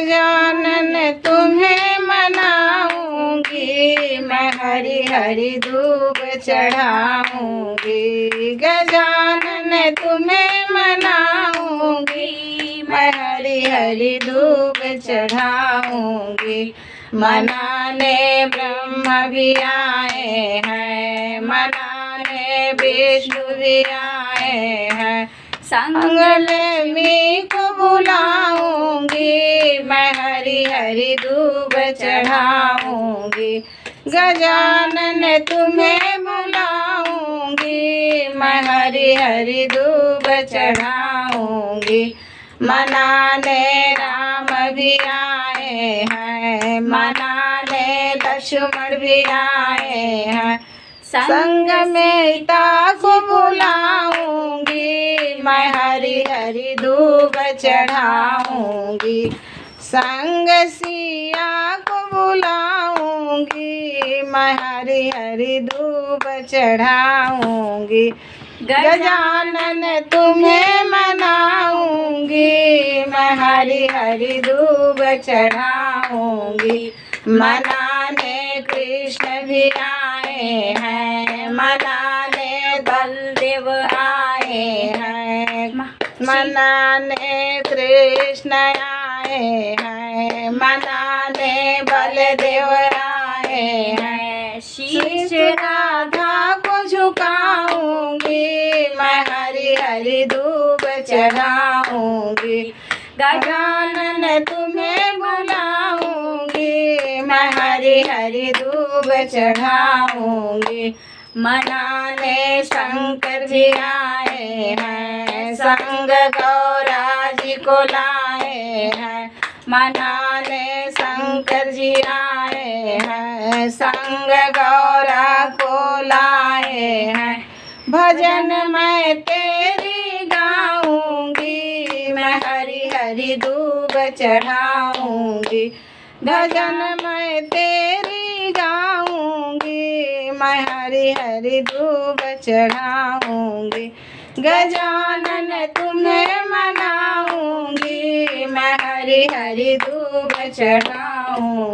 गजानन तुम्हें मनाऊंगी, मैं हरी हरी धूप चढ़ाऊंगी। गजानन तुम्हें मनाऊंगी, मैं हरी हरी धूप चढ़ाऊंगी। मनाने ब्रह्मा भी आए हैं, मनाने विष्णु भी आए हैं। संग लक्ष्मी को बुलाऊंगी, मैं हरी हरी धूप चढ़ाऊंगी। गजानन तुम्हें बुलाऊंगी, मैं हरी हरी धूप चढ़ाऊंगी। मनाने राम भी आए हैं, मनाने लक्ष्मण भी आए हैं। संग में सीता को बुलाऊंगी, मैं हरी हरी धूप चढ़ाऊंगी। संग सिया को बुलाऊंगी, मैं हरी हरी धूप चढ़ाऊंगी। गजानन तुम्हें मनाऊंगी, मैं हरी हरी धूप चढ़ाऊंगी। मनाने कृष्ण भी आए हैं, मनाने बलदेव आए हैं। मनाने कृष्ण आए हैं, मनाने बलदेव आए हैं। शीश राधा को झुकाऊंगी, मैं हरी हरी धूप चढ़ाऊंगी। गजानन तुम्हें बुलाऊंगी, मैं हरी हरी धूप चढ़ाऊंगी। मनाने शंकर जी आए हैं, संग गौरा जी को लाए हैं। मनाने शंकर जी आए हैं, संग गौरा को लाए हैं। भजन मैं तेरी गाऊंगी, मैं हरी हरी धूप चढ़ाऊंगी। भजन मैं तेरी गाऊंगी, मैं हरी हरी धूप चढ़ाऊंगी। गजानन तुम्हें मनाऊंगी, मैं हरी हरी धूप चढ़ाऊंगी।